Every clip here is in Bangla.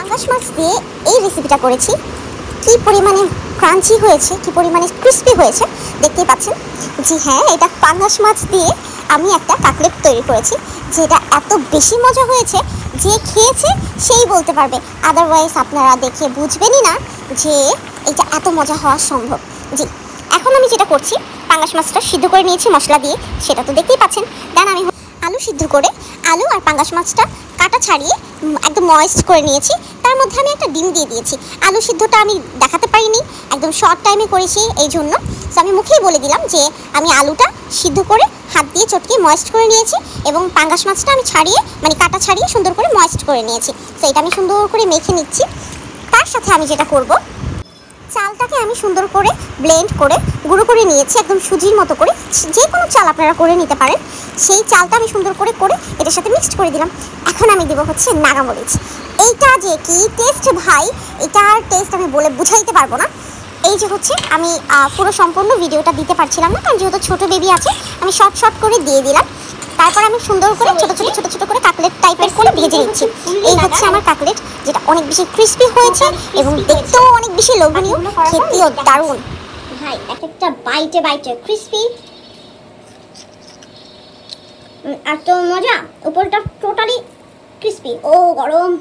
পাঙ্গাস মাছ দিয়ে এই রেসিপিটা করেছি। কি পরিমাণে ক্রাঞ্চি হয়েছে, কি পরিমাণে ক্রিস্পি হয়েছে দেখতেই পাচ্ছেন। জি হ্যাঁ, এটা পাঙ্গাস মাছ দিয়ে আমি একটা কাটলেট তৈরি করেছি, যেটা এত বেশি মজা হয়েছে যে খেয়েছে সেই বলতে পারবে, আদারওয়াইজ আপনারা দেখে বুঝবেনই না যে এটা এত মজা হওয়া সম্ভব। জি, এখন আমি যেটা করছি, পাঙ্গাস মাছটা সিদ্ধ করে নিয়েছি মশলা দিয়ে, সেটা তো দেখতেই পাচ্ছেন। দেন আমি আলু সিদ্ধ করে আলু আর পাঙ্গাস মাছটা কাটা ছাড়িয়ে একদম ময়েস্ট করে নিয়েছি। তার মধ্যে আমি একটা ডিম দিয়ে দিয়েছি। আলু সিদ্ধটা আমি দেখাতে পারিনি, একদম শর্ট টাইমে করেছি এই জন্য। তো আমি মুখেই বলে দিলাম যে আমি আলুটা সিদ্ধ করে হাত দিয়ে চটকে ময়েস্ট করে নিয়েছি এবং পাঙ্গাস মাছটা আমি ছাড়িয়ে মানে কাটা ছাড়িয়ে সুন্দর করে ময়েস্ট করে নিয়েছি। তো এটা আমি সুন্দর করে মেখে নিচ্ছি। তার সাথে আমি যেটা করব, চালটাকে আমি সুন্দর করে ব্লেন্ড করে গুঁড়ো করে নিয়েছি, একদম সুজির মতো করে। যে কোনো চাল আপনারা করে নিতে পারেন। সেই চালটা আমি সুন্দর করে এটার সাথে মিক্সড করে দিলাম। এখন আমি দেবো হচ্ছে নাগামরিচ। এইটা যে কি টেস্ট ভাই, এটার টেস্ট আমি বলে বুঝাইতে পারবো না। এই যে হচ্ছে আমি পুরো সম্পূর্ণ ভিডিওটা দিতে পারছিলাম না, কারণ যেহেতু ছোটো বেবি আছে আমি শর্ট করে দিয়ে দিলাম। তারপর আমি সুন্দর করে ছোট করে কাটলেট টাইপের করে ভেজে নিচ্ছি। এই হচ্ছে আমার কাটলেট, যেটা অনেক বেশি ক্রিস্পি হয়েছে এবং দেখতেও অনেক বেশি লোভনীয়, খেতেও দারুণ ভাই। একটা বাইটে ক্রিস্পি আর তো মজা, উপরটা টোটালি ক্রিস্পি ও গরম।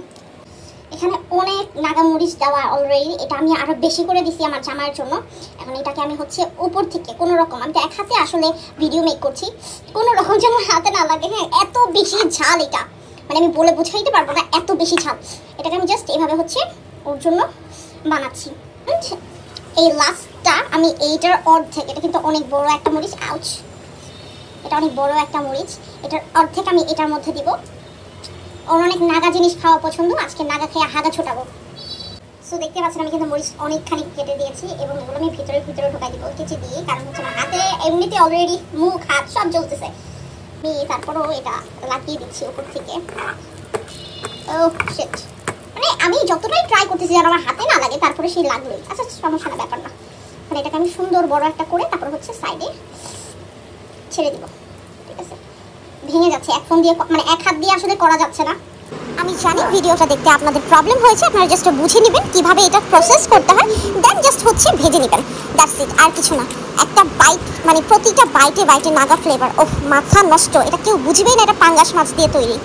এখানে অনেক নাগামরিচ দেওয়া অলরেডি, এটা আমি আরো বেশি করে দিছি আমার জামাইয়ের জন্য। এখন এটাকে আমি হচ্ছে উপর থেকে কোনো রকম, আমি তো এক হাতে আসলে ভিডিও মেক করছি, কোনো রকম যেন হাতে না লাগে। হ্যাঁ, এত বেশি ঝাল এটা, মানে আমি বলে বুঝাইতে পারবো না, এত বেশি ঝাল। এটাকে আমি জাস্ট এইভাবে হচ্ছে ওর জন্য বানাচ্ছি। এই লাস্টটা আমি এইটার অর্ধেক, এটা কিন্তু অনেক বড় একটা মরিচ, আউচ, এটা অনেক বড় একটা মরিচ, এটার অর্ধেক আমি এটার মধ্যে দিব। ওর অনেক নাগা জিনিস খাওয়া পছন্দ, আজকে নাগা খেয়ে হাগা ছোটাবো। সো দেখতে পাচ্ছেন আমি কিন্তু মরিচ অনেকখানি কেটে দিয়েছি এবং এগুলো আমি ভিতরে ঢোকাই দিব কেচে দিয়ে, কারণ হচ্ছে আমার হাতে এমনিতে অলরেডি মুখ হাত সব জ্বলতেছে। আমি তারপরও এটা লাগিয়ে দিচ্ছি উপর থেকে। ও শিট, মানে আমি যতটাই ট্রাই করতেছি যেন আমার হাতে না লাগে, তারপরে সেই লাগলোই। আচ্ছা, সমস্যা না, ব্যাপার না। মানে এটাকে আমি সুন্দর বড় একটা করে তারপর হচ্ছে সাইডে ছেড়ে দিব। ঠিক আছে, ভেঙে যাচ্ছে এক ফোন দিয়ে, মানে এক হাত দিয়ে আসলে করা যাচ্ছে না। আমি জানি ভিডিওটা দেখতে আপনাদের প্রবলেম হয়েছে, আপনারা জাস্ট বুঝে নেবেন কিভাবে এটা প্রসেস করতে হয়, দেন জাস্ট হচ্ছে ভেজে নেবেন, দ্যাটস ইট, আর কিছু না। একটা বাইট, মানে প্রতিটা বাইটে নাগা ফ্লেভার, ওহ মাথা নষ্ট, এটা কেউ বুঝবেই না এটা পাঙ্গাস মাছ দিয়ে তৈরি।